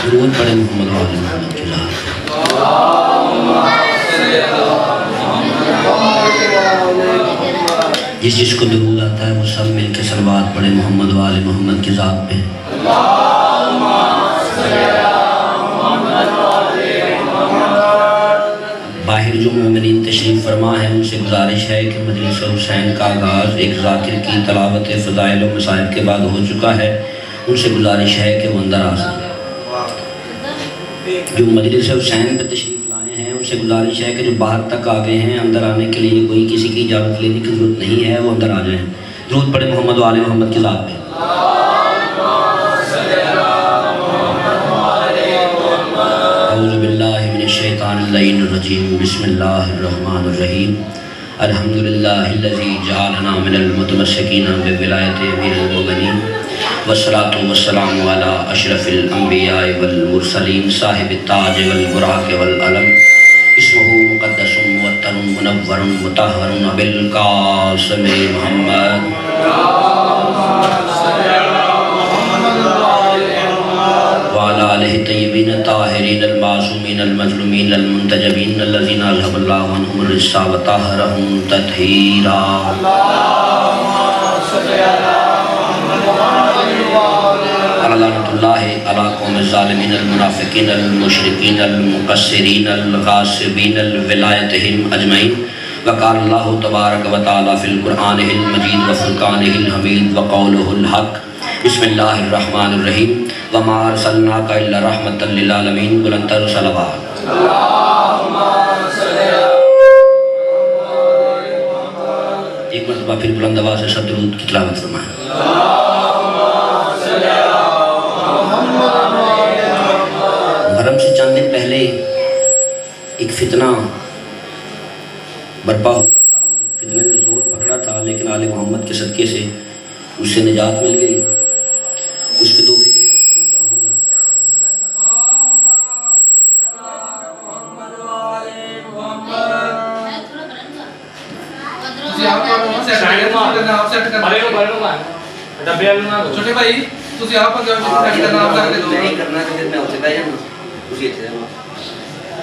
درود پڑھیں محمد و آل محمد کی ذات پہ۔ جس کو درود آتا ہے وہ سب مل کے صلوات پڑھیں محمد و آل محمد کی ذات پہ۔ باہر جو مومنین تشریف فرما ہے ان سے گزارش ہے کہ مجلس حسین کا آغاز ایک ذاکر کی تلاوت فضائل و مصائب کے بعد ہو چکا ہے، ان سے گزارش ہے کہ وہ اندر آ سکیں۔ جو مجلس حسین پہ تشریف لائے ہیں ان سے گزارش ہے کہ جو باہر تک آ گئے ہیں اندر آنے کے لیے کوئی کسی کی اجازت لینے کی ضرورت نہیں ہے، وہ اندر آ جائیں۔ درود پڑھیں محمد و آل محمد کی ذات پہ۔ اعوذ باللہ من الشیطان اللعین الرجیم، بسم اللہ الرحمن الرحیم۔ الحمدللہ الذی جعلنا من المتمسکین بولایت امیر المؤمنین والصلاة والسلام علی اشرف الانبیاء والمرسلین صاحب التاج والبراق والعلم اسمہ مقدس موتر منور مطہر بالقاسم محمد وعلى آلہ طیبین الطاہرین المعصومین المظلومین المنتجبین الذین اذھب اللہ عنہم الرجس وطہرہم تطہیرا۔ لعنۃ اللہ علی قوم الظالمین المنافقین المشرکین المقصرین الغاصبین الولایتہم اجمعین۔ وقال اللہ تبارک و تعالی فی القرآن المجید وفرقانہ الحمید وقولہ الحق۔ بسم اللہ الرحمن الرحیم۔ وما ارسلناک الا رحمۃ للعالمین۔ بلند تر صلوات۔ ایک مرتبہ پھر بلند آواز سے سب درود کی تلاوت فرمائیں۔ محرم سے چند دن پہلے ایک فتنہ برپا ہوا تھا اور فتنے نے زور پکڑا تھا، لیکن آل محمد کے صدقے سے اس سے نجات مل گئی۔ اس پہ دو فکریں عرض کرنا چاہوں گا۔ چھوٹے بھائی تسی آپ پر سیٹ کرنا آپ کر دو نہیں کرنا کہ میں اسے بھائی جانا اسی اچھے جانا۔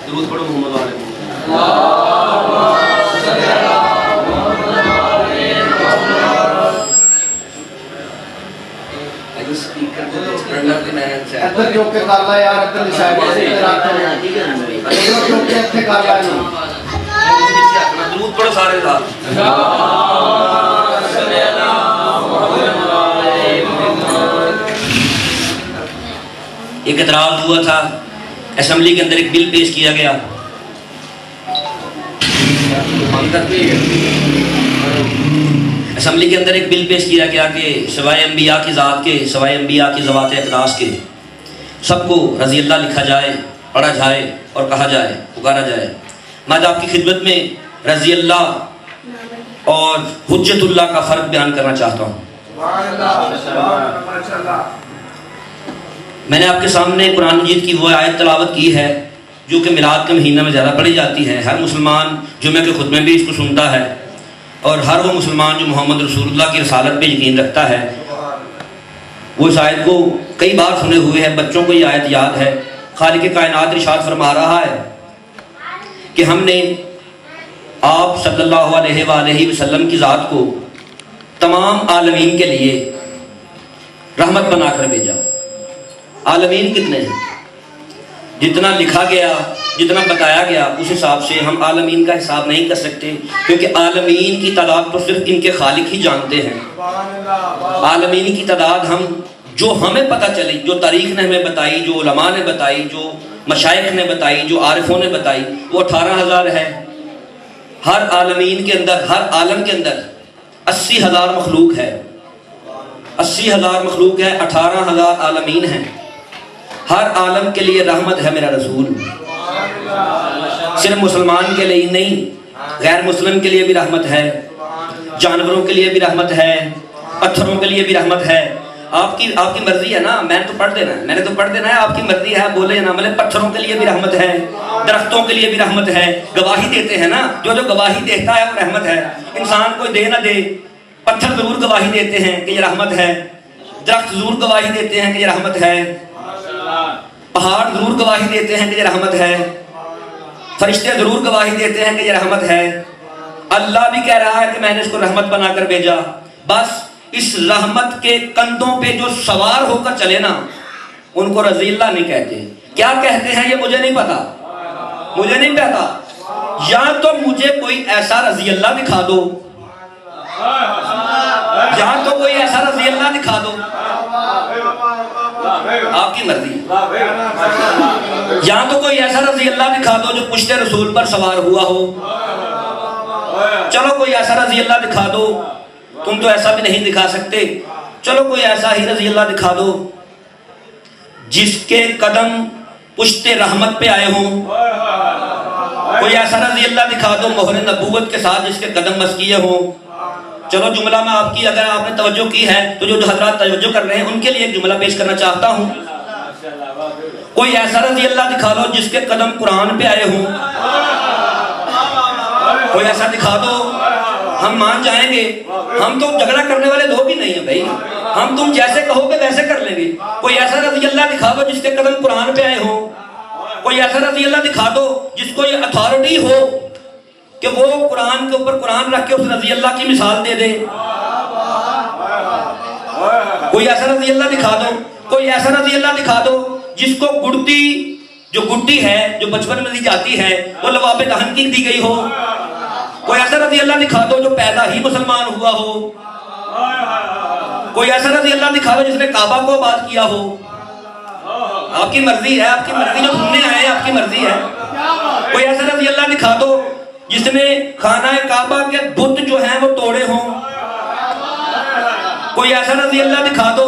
درود پڑھو محمد و آل محمد۔ اللہم صلی علی محمد و آل محمد۔ اگر سپیکر کو پڑھنا کہ میں ادھر جو کہ کر لا یار ادھر شاید ادھر آتے ہیں ٹھیک ہے ادھر جو کہ اتنے کر لا نا درود پڑھو سارے ساتھ۔ اللہم صلی علی ایک اعتراض ہوا تھا، اسمبلی کے اندر ایک بل پیش کیا گیا۔ اسمبلی کے اندر ایک بل پیش کیا گیا کہ سوائے انبیاء کی ذات کے، سوائے انبیاء کی ذوات اقداس کے سب کو رضی اللہ لکھا جائے، پڑھا جائے اور کہا جائے، پکارا جائے۔ میں آپ کی خدمت میں رضی اللہ اور حجت اللہ کا فرق بیان کرنا چاہتا ہوں۔ میں نے آپ کے سامنے قرآن مجید کی وہ آیت تلاوت کی ہے جو کہ میلاد کے مہینہ میں زیادہ پڑھی جاتی ہے۔ ہر مسلمان جمعہ کے خطبے میں بھی اس کو سنتا ہے، اور ہر وہ مسلمان جو محمد رسول اللہ کی رسالت پہ یقین رکھتا ہے وہ اس آیت کو کئی بار سنے ہوئے ہے۔ بچوں کو یہ آیت یاد ہے۔ خالق کائنات ارشاد فرما رہا ہے کہ ہم نے آپ صلی اللہ علیہ وآلہ وسلم کی ذات کو تمام عالمین کے لیے رحمت بنا کر بھیجا۔ عالمین کتنے ہیں؟ جتنا لکھا گیا، جتنا بتایا گیا اس حساب سے ہم عالمین کا حساب نہیں کر سکتے، کیونکہ عالمین کی تعداد تو صرف ان کے خالق ہی جانتے ہیں۔ عالمین کی تعداد ہم جو ہمیں پتہ چلی، جو تاریخ نے ہمیں بتائی، جو علماء نے بتائی، جو مشائخ نے بتائی، جو عارفوں نے بتائی، وہ 18,000 ہے۔ ہر عالمین کے اندر، ہر عالم کے اندر 80,000 مخلوق ہے، 80,000 مخلوق ہے، 18,000 عالمین ہیں۔ ہر عالم کے لیے رحمت ہے میرا رسول، صرف مسلمان کے لیے نہیں، غیر مسلم کے لیے بھی رحمت ہے، جانوروں کے لیے بھی رحمت ہے، پتھروں کے لیے بھی رحمت ہے۔ آپ کی مرضی ہے نا، میں نے تو پڑھ دینا ہے، آپ کی مرضی ہے، بولے نا، مطلب پتھروں کے لیے بھی رحمت ہے، درختوں کے لیے بھی رحمت ہے، گواہی دیتے ہیں نا، جو گواہی دیتا ہے وہ رحمت ہے۔ انسان کوئی دے نہ دے، پتھر ضرور گواہی دیتے ہیں کہ یہ رحمت ہے، درخت ضرور گواہی دیتے ہیں کہ یہ رحمت ہے، پہاڑ ضرور گواہی دیتے ہیں کہ یہ رحمت ہے، فرشتے ضرور گواہی دیتے ہیں کہ یہ رحمت ہے، اللہ بھی کہہ رہا ہے کہ میں نے اس کو رحمت بنا کر بھیجا، بس اس رحمت کے کندھوں پہ جو سوار ہو کر چلے نا ان کو رضی اللہ نہیں کہتے۔ کیا کہتے ہیں یہ مجھے نہیں پتا، مجھے نہیں پتا۔ یا تو مجھے کوئی ایسا رضی اللہ دکھا دو، یا تو کوئی ایسا رضی اللہ دکھا دو، آپ کی مرضی، یا تو کوئی ایسا رضی اللہ دکھا دو جو پشت رسول پر سوار ہوا ہو، چلو کوئی ایسا رضی اللہ دکھا دو، تم تو ایسا بھی نہیں دکھا سکتے، چلو کوئی ایسا ہی رضی اللہ دکھا دو جس کے قدم پشت رحمت پہ آئے ہوں، کوئی ایسا رضی اللہ دکھا دو مہر نبوت کے ساتھ جس کے قدم مس کیے ہوں۔ چلو جملہ میں آپ کی، اگر آپ نے توجہ کی ہے تو جو حضرات توجہ کر رہے ہیں ان کے لیے ایک جملہ پیش کرنا چاہتا ہوں۔ کوئی ایسا رضی اللہ دکھا دو جس کے قدم قرآن پہ آئے ہوں، کوئی ایسا دکھا دو، ہم مان جائیں گے، ہم تو جھگڑا کرنے والے لوگ ہی نہیں ہیں بھائی، ہم تم جیسے کہو گے ویسے کر لیں گے۔ کوئی ایسا رضی اللہ دکھا دو جس کے قدم قرآن پہ آئے ہوں، کوئی ایسا رضی اللہ دکھا دو جس کو یہ اتھارٹی ہو کہ وہ قرآن کے اوپر قرآن رکھ کے اس رضی اللہ کی مثال دے دے، کوئی ایسا رضی اللہ دکھا دو، کوئی ایسا رضی اللہ دکھا دو جس کو گڑتی، جو گڈی ہے جو بچپن میں دی جاتی ہے وہ لواب دہن کی دی گئی ہو، کوئی ایسا رضی اللہ دکھا دو جو پیدا ہی مسلمان ہوا ہو، کوئی ایسا رضی اللہ دکھا دو جس نے کعبہ کو آباد کیا ہو۔ آپ کی مرضی ہے، آپ کی مرضی، جو سننے آئے آپ کی مرضی ہے۔ کوئی ایسا رضی اللہ دکھا دو جس نے خانہ کعبہ کے بت جو ہیں وہ توڑے ہوں، کوئی ایسا رضی اللہ دکھا دو،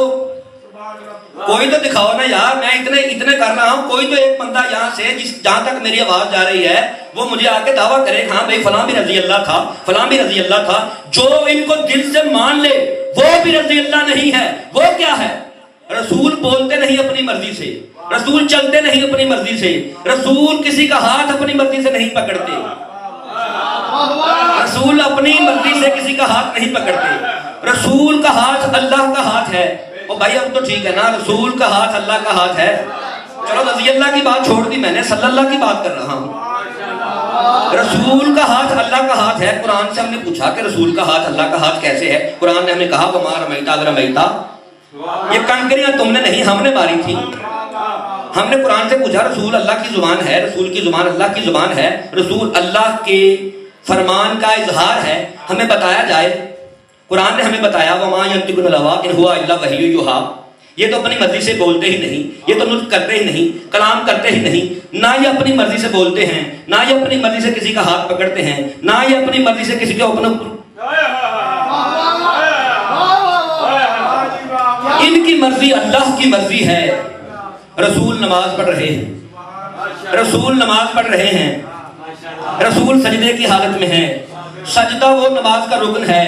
کوئی تو دکھاؤ نا یار، میں اتنے کر رہا ہوں، کوئی تو ایک بندہ یہاں سے جہاں تک میری آواز جا رہی ہے وہ مجھے آ کے دعویٰ کرے ہاں بھائی فلاں بھی رضی اللہ تھا، فلاں بھی رضی اللہ تھا۔ جو ان کو دل سے مان لے وہ بھی رضی اللہ نہیں ہے۔ وہ کیا ہے؟ رسول بولتے نہیں اپنی مرضی سے، رسول چلتے نہیں اپنی مرضی سے، رسول کسی کا ہاتھ اپنی مرضی سے نہیں پکڑتے، رسول اپنی مرضی سے کسی کا ہاتھ نہیں پکڑتے، رسول کا ہاتھ اللہ کا ہاتھ ہے۔ او بھائی اب تو ٹھیک ہے نا، رسول کا ہاتھ اللہ کا ہاتھ ہے، چلو رضی اللہ کی بات چھوڑ دی میں نے، صلی اللہ کی بات کر رہا ہوں۔ رسول کا ہاتھ اللہ کا ہاتھ ہے۔ قرآن سے ہم نے پوچھا کہ رسول کا ہاتھ اللہ کا ہاتھ کیسے ہے؟ قرآن نے ہمیں کہا وما رمیتا اذ رمیتا، یہ کنکریاں تم نے نہیں ہم نے ماری تھی۔ ہم نے قرآن سے پوچھا رسول اللہ کی زبان ہے، رسول کی زبان اللہ کی زبان ہے، رسول اللہ کے فرمان کا اظہار ہے، ہمیں بتایا جائے۔ قرآن نے ہمیں بتایا وما ینطق عن الہویٰ ان ہوا الا وحی یوحیٰ، یہ تو اپنی مرضی سے بولتے ہی نہیں، یہ تو نطق کرتے ہی نہیں، کلام کرتے ہی نہیں، نہ یہ اپنی مرضی سے بولتے ہیں، نہ یہ اپنی مرضی سے کسی کا ہاتھ پکڑتے ہیں، نہ یہ اپنی مرضی سے کسی کے اوپر، ان کی مرضی اللہ کی مرضی ہے۔ رسول نماز پڑھ رہے ہیں، رسول نماز پڑھ رہے ہیں، رسول سجدے کی حالت میں ہے، سجدہ وہ نماز کا رکن ہے۔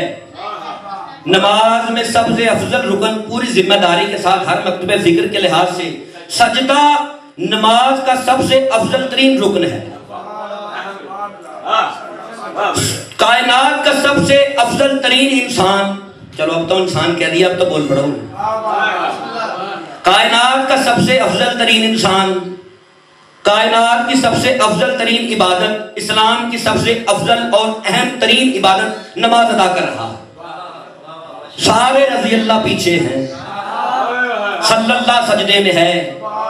نماز میں سب سے افضل رکن پوری ذمہ داری کے ساتھ ہر مکتبہ ذکر کے لحاظ سے سجدہ نماز کا سب سے افضل ترین رکن ہے۔ کائنات کا سب سے افضل ترین انسان، چلو اب تو انسان کہہ دیا اب تو بول پڑو، کائنات کا سب سے افضل ترین انسان، کائنات کی سب سے افضل ترین عبادت، اسلام کی سب سے افضل اور اہم ترین عبادت نماز ادا کر رہا، سارے رضی اللہ پیچھے ہیں، صلی اللہ سجدے میں ہے،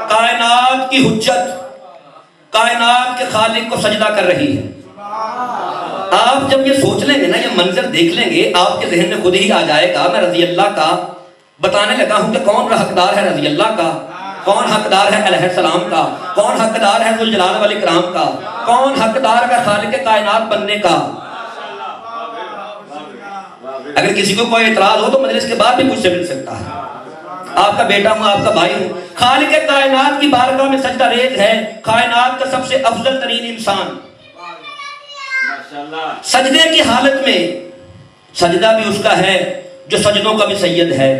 کائنات کی حجت کائنات کے خالق کو سجدہ کر رہی ہے۔ آپ جب یہ سوچ لیں گے نا، یہ منظر دیکھ لیں گے، آپ کے ذہن میں خود ہی آ جائے گا میں رضی اللہ کا بتانے لگا ہوں کہ کون حقدار ہے رضی اللہ کا، کون حقدار ہے علیہ السلام کا، کون حقدار ہے ذوالجلال والاکرام کا، کون حقدار ہے خالق کائنات بننے کا۔ اگر کسی کو کوئی اعتراض ہو تو مجلس کے بعد بھی مجھ سے مل سکتا ہے، آپ کا بیٹا ہوں، آپ کا بھائی ہوں۔ خالق کائنات کی بارگاہ میں سجدہ ریز ہے کائنات کا سب سے افضل ترین انسان، سجدے کی حالت میں، سجدہ بھی اس کا ہے جو سجدوں کا بھی سید ہے،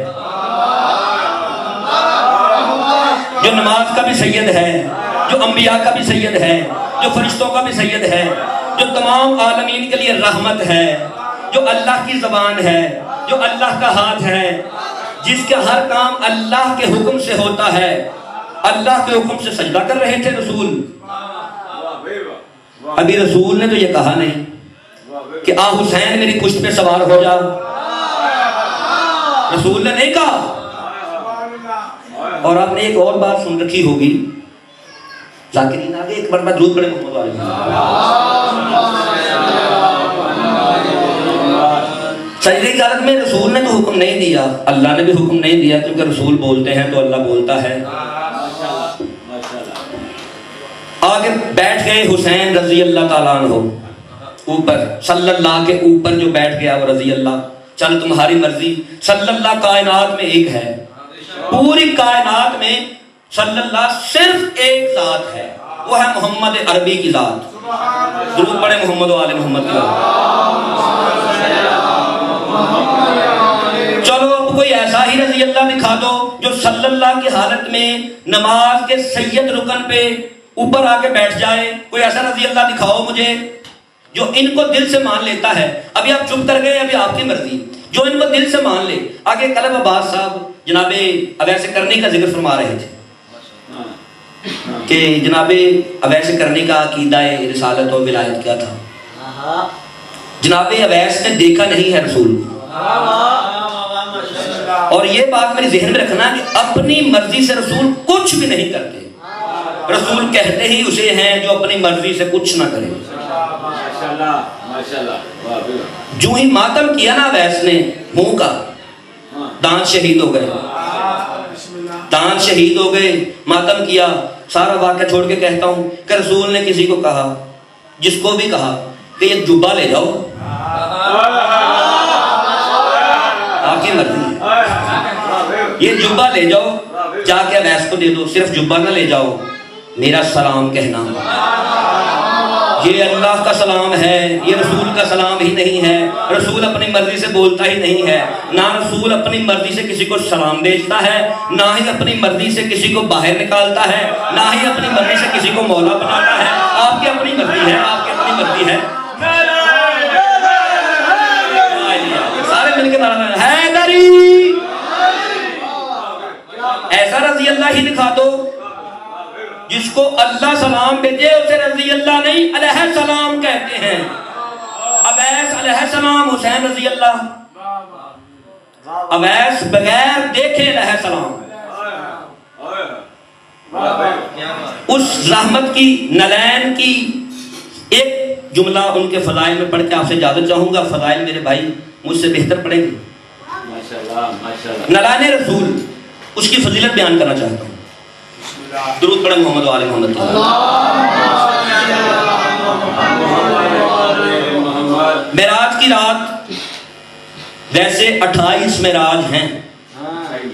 جو نماز کا بھی سید ہے، جو انبیاء کا بھی سید ہے، جو فرشتوں کا بھی سید ہے، جو تمام عالمین کے لیے رحمت ہے، جو اللہ کی زبان ہے، جو اللہ کا ہاتھ ہے، جس کے ہر کام اللہ کے حکم سے ہوتا ہے، اللہ کے حکم سے سجدہ کر رہے تھے رسول. ابھی رسول نے تو یہ کہا نہیں کہ آ حسین میری پشت پہ سوار ہو جا. رسول نے نہیں کہا. اور آپ نے ایک اور بات سن رکھی ہوگی, ذاکرین آگے ایک بار درود پڑھیں محمد علیہ سجدے کی حالت میں. رسول نے تو حکم نہیں دیا, اللہ نے بھی حکم نہیں دیا, کیونکہ رسول بولتے ہیں تو اللہ بولتا ہے. آگے بیٹھ گئے حسین رضی اللہ تعالیٰ عنہ اوپر, صلی اللہ کے اوپر جو بیٹھ گیا وہ رضی اللہ. چل تمہاری مرضی. صلی اللہ کائنات میں ایک ہے, پوری کائنات میں صلی اللہ صرف ایک ذات ہے, وہ ہے محمد عربی کی ذات. درود پڑھے محمد و آل محمد کی ذات. چلو اب کوئی ایسا ہی رضی اللہ دکھا دو جو صلی اللہ کی حالت میں نماز کے سید رکن پہ اوپر آ کے بیٹھ جائے. کوئی ایسا رضی اللہ دکھاؤ مجھے جو ان کو دل سے مان لیتا ہے. ابھی آپ چپ کر گئے, ابھی آپ کی مرضی, جو ان کو دل سے مان لے. آگے کلب عباس صاحب جناب اویس کرنی کا ذکر فرما رہے تھے کہ جناب اویس کرنی کا عقیدہ رسالت و ولایت کیا تھا. جناب اویس نے دیکھا نہیں ہے رسول, اور یہ بات میری ذہن میں رکھنا کہ اپنی مرضی سے رسول کچھ بھی نہیں کرتے. رسول کہتے ہی اسے ہیں جو اپنی مرضی سے کچھ نہ کرے. جو ہی ماتم کیا نا اویس نے منہ کا, دانت شہید ہو گئے, دانت شہید ہو گئے. ماتم کیا, سارا واقعہ چھوڑ کے کہتا ہوں کہ رسول نے کسی کو کہا, جس کو بھی کہا کہ یہ جبہ لے جاؤ, آپ کی مرضی ہے, یہ جبہ لے جاؤ, جا کے اویس کو دے دو. صرف جبہ نہ لے جاؤ, میرا سلام کہنا. یہ اللہ کا سلام ہے, یہ رسول کا سلام ہی نہیں ہے. رسول اپنی مرضی سے بولتا ہی نہیں ہے, نہ رسول اپنی مرضی سے کسی کو سلام بھیجتا ہے, نہ ہی اپنی مرضی سے کسی کو باہر نکالتا ہے, نہ ہی اپنی مرضی سے کسی کو مولا بناتا ہے. آپ کی اپنی مرضی ہے, آپ کی اپنی مرضی ہے. سارے مل کے نعرہ حیدری. ایسا رضی اللہ ہی دکھا دو جس کو اللہ سلام بھیجے اسے رضی اللہ نہیں علیہ السلام کہتے ہیں. اویس علیہ السلام, حسین رضی اللہ. اویس بغیر دیکھے علیہ السلام. اس رحمت کی نلین کی ایک جملہ ان کے فضائل میں پڑھ کے آپ سے اجازت چاہوں گا. فضائل میرے بھائی مجھ سے بہتر پڑھیں گے. نلین رسول, اس کی فضیلت بیان کرنا چاہتا ہوں. درود پڑھیں محمد و آل محمد. معراج کی رات ویسے 28 معراج ہیں,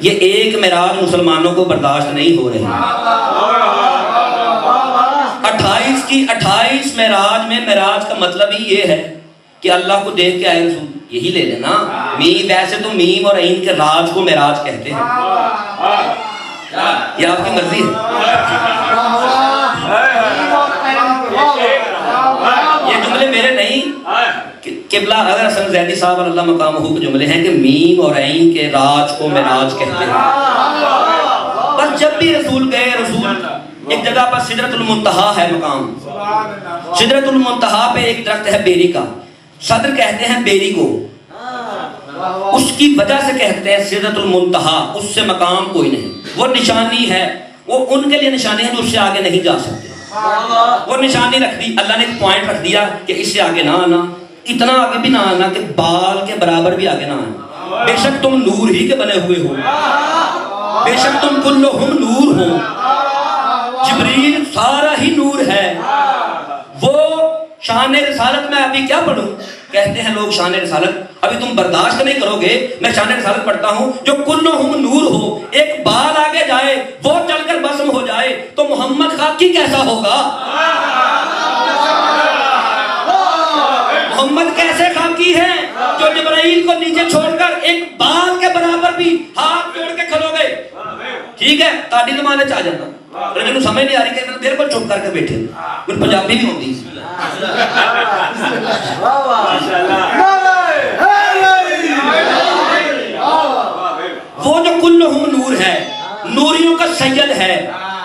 یہ ایک معراج مسلمانوں کو برداشت نہیں ہو رہی. 28 کی 28 معراج میں معراج کا مطلب ہی یہ ہے کہ اللہ کو دیکھ کے آئے رسول, یہی لے لینا. ویسے تو میم اور عین کے راج کو معراج کہتے ہیں, یہ آپ کی مرضی ہے. یہ جملے میرے نہیں, قبلہ اگر حسن زیدی صاحب اللہ مقامہ کے جملے ہیں کہ میم اور عین کے راج کو معراج کہتے ہیں. بس جب بھی رسول گئے, رسول ایک جگہ پر سدرۃ المنتہا ہے مقام, سدرۃ المنتہا پہ ایک درخت ہے بیری کا, صدر کہتے ہیں بیری کو, اس کی وجہ سے کہتے ہیں سدرۃ المنتہا, اس سے مقام کوئی نہیں. وہ نشانی ہے, وہ ان کے لیے نشانی ہے جو اس سے آگے نہیں جا سکتے. وہ نشانی رکھ دی اللہ نے, ایک پوائنٹ رکھ دیا کہ اس سے آگے نہ آنا, اتنا آگے بھی نہ آنا کہ بال کے برابر بھی آگے نہ آنا. بے شک تم نور ہی کے بنے ہوئے ہو, بے شک تم کلہم نور ہو. جبریل سارا ہی نور ہے. وہ شان رسالت میں ابھی کیا پڑھوں, کہتے ہیں لوگ شان رسالت, ابھی تم برداشت نہیں کرو گے, میں شان رسالت پڑھتا ہوں جو کلہم نور ہو. ایک بال آگے جائے, وہ چل کر بسم ہو جائے تو محمد خاکی کیسا ہوگا؟ محمد کیسے خاکی ہے جو جبرائیل کو نیچے چھوڑ کر ایک بال کے برابر بھی ہاتھ جوڑ کے کھلو گئے. ٹھیک ہے, تاڑی زمانے چاہ جانا, لیکن سمجھ نہیں آ رہی کہ دیر کو چپ کر کے بیٹھے. کچھ پنجابی بھی ہوتی. وہ جو کلہم نور ہے, نوریوں کا سید ہے,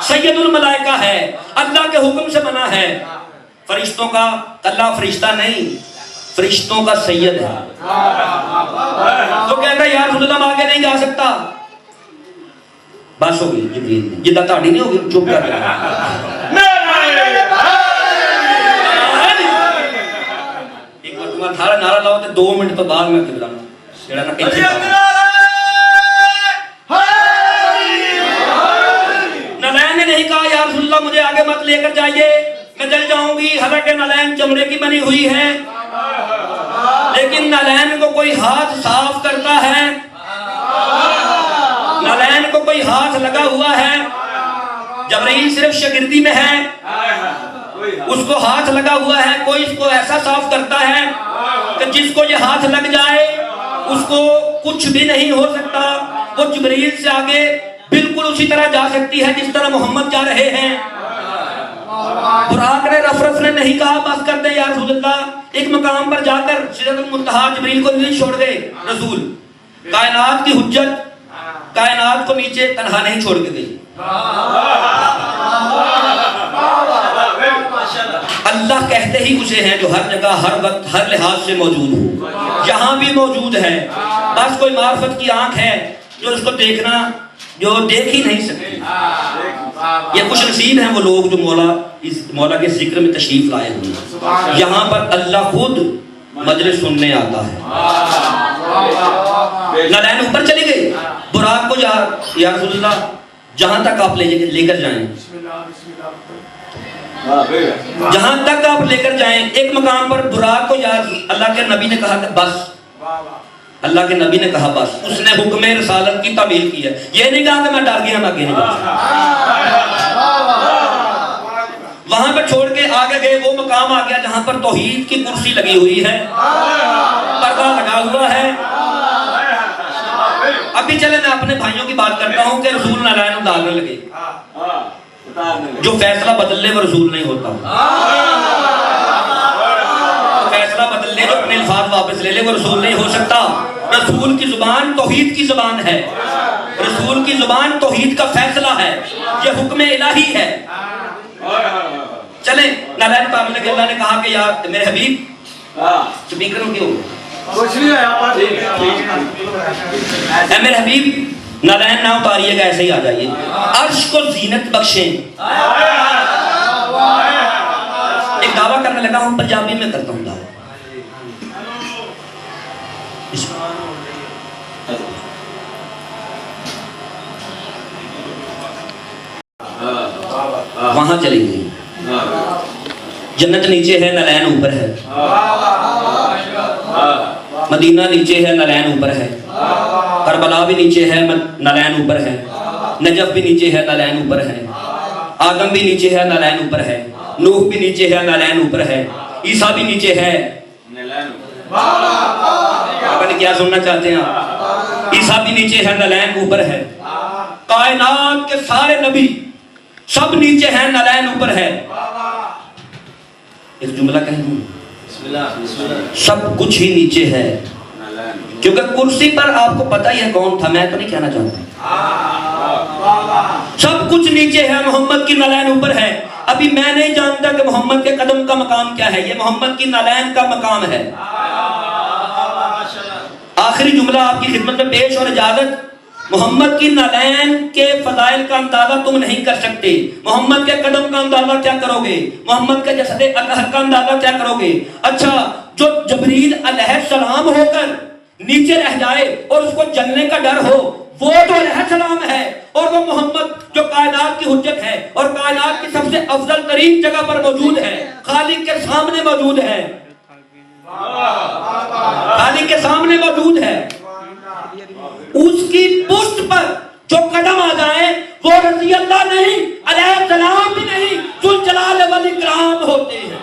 سید الملائکہ ہے، اللہ کے حکم سے بنا ہے، فرشتوں کا اللہ فرشتہ نہیں، فرشتوں کا سید ہے۔ تو کہتا ہے یا رسول اللہ میں آگے نہیں جا سکتا، بس ہو گئی جبریل نے، جدہ تاڑی نہیں ہوگی چپ کر دیا۔ ایک بار تمہارا تھارا نعرہ لاؤ تو 2 منٹ تو بعد میں قبلہ جڑا نا ایتھے نلین نے نہیں کہا یا رسول اللہ مجھے آگے مت لے کر جائیے میں جل جاؤں گی، حالانکہ نلین چمڑے کی بنی ہوئی ہے، لیکن نلین کو کوئی ہاتھ صاف کرتا ہے، نلین کو کوئی ہاتھ لگا ہوا ہے، جبرائیل صرف شاگردی میں ہے، اس کو ہاتھ لگا ہوا ہے، کوئی اس کو ایسا صاف کرتا ہے کہ جس کو یہ ہاتھ لگ جائے اس کو کچھ بھی نہیں ہو سکتا، وہ جبرائیل سے آگے بالکل اسی طرح جا سکتی ہے جس طرح محمد جا رہے ہیں۔ براق نے رف نے نہیں کہا بس کر دے یا رسول اللہ، ایک مقام پر جا کر سدرۃ المنتہا جبرائیل کو نہیں چھوڑ گئے رسول، کائنات کی حجت کائنات کو نیچے تنہا نہیں چھوڑ کے گئی، اللہ کہتے ہی اسے ہیں جو ہر جگہ ہر وقت ہر لحاظ سے موجود ہو، یہاں بھی موجود ہے، بس کوئی معرفت کی آنکھ ہے جو اس کو دیکھنا جو دیکھ ہی نہیں سکتے۔ یہ خوش نصیب ہیں وہ لوگ جو مولا کے ذکر میں تشریف لائے ہوئے، یہاں پر اللہ خود مجلس سننے آتا ہے۔ نالین اوپر چلی گئی، براق کو یا رسول اللہ جہاں تک آپ لے کر جائیں، جہاں تک آپ لے کر جائیں۔ ایک مقام پر براق کو یا اللہ کے نبی نے کہا کہ بس، اللہ کے نبی نے کہا بس، اس نے حکم رسالت کی تعمیل کی ہے، یہ نہیں کہا کہ میں ڈر گیا میں آگے نہیں جا سکتا۔ وہاں پہ چھوڑ کے آگے گئے، وہ مقام آ گیا جہاں پر توحید کی کرسی لگی ہوئی ہے، پردہ لگا ہوا ہے۔ ابھی چلے میں اپنے بھائیوں کی بات کرتا ہوں کہ رسول نالین اتارنے لگے، جو فیصلہ بدل لے وہ رسول نہیں ہوتا، فیصلہ بدل لے جو اپنے الفاظ واپس لے لے وہ رسول نہیں ہو سکتا۔ رسول کی زبان توحید کی زبان ہے، رسول کی زبان توحید کا فیصلہ ہے، یہ حکم الہی ہے۔ چلیں نالین اتارنے لگے، اللہ نے کہا کہ یا میرے حبیب سپیکر میں کیوں اے میرے حبیب نالین نہ اتاریے گا، ایسے ہی آ جائیے، عرش کو زینت بخشیں۔ ایک دعویٰ کرنے لگا ہوں، پنجابی میں کرتا ہوں دعویٰ، وہاں چلی گئی، جنت نیچے ہے نالین اوپر ہے، مدینہ نیچے ہے نالین اوپر ہے، کربلا بھی نیچے ہے نالین اوپر ہے، نجف بھی نیچے ہے نالین اوپر ہے، آدم بھی نیچے ہے نالین اوپر ہے، نوح بھی نیچے ہے نالین اوپر ہے، عیسیٰ بھی نیچے ہے۔ آپ نے کیا سننا چاہتے ہیں آپ؟ عیسیٰ بھی نیچے ہے نالین اوپر ہے، کائنات کے سارے نبی سب نیچے ہیں نالین اوپر ہے۔ ایک جملہ کہہ دوں، سب کچھ ہی نیچے ہے، کیونکہ کرسی پر آپ کو پتہ ہی ہے کون تھا، میں تو نہیں کہنا چاہتا، سب کچھ نیچے ہے، محمد کی نالین اوپر ہے۔ ابھی میں نہیں جانتا کہ محمد کے قدم کا مقام کیا ہے، یہ محمد کی نالین کا مقام ہے۔ آخری جملہ آپ کی خدمت میں پیش اور اجازت، محمد کی نالین کے فضائل کا اندازہ تم نہیں کر سکتے، محمد کے قدم کا اندازہ کیا کرو گے، محمد کے جسد اطہر کا اندازہ کیا کرو گے۔ اچھا، جو جبریل علیہ السلام ہو کر نیچے رہ جائے اور اس کو جلنے کا ڈر ہو، وہ تو علیہ السلام ہے، اور وہ محمد جو کائنات کی حجت ہے اور کائنات کی سب سے افضل ترین جگہ پر موجود ہے، خالق کے سامنے موجود ہے، خالق کے سامنے موجود ہے، اس کی پشت پر جو قدم آ جائیں وہ رضی اللہ نہیں، علیہ السلام بھی نہیں، ذوالجلال والاکرام ہوتے ہیں۔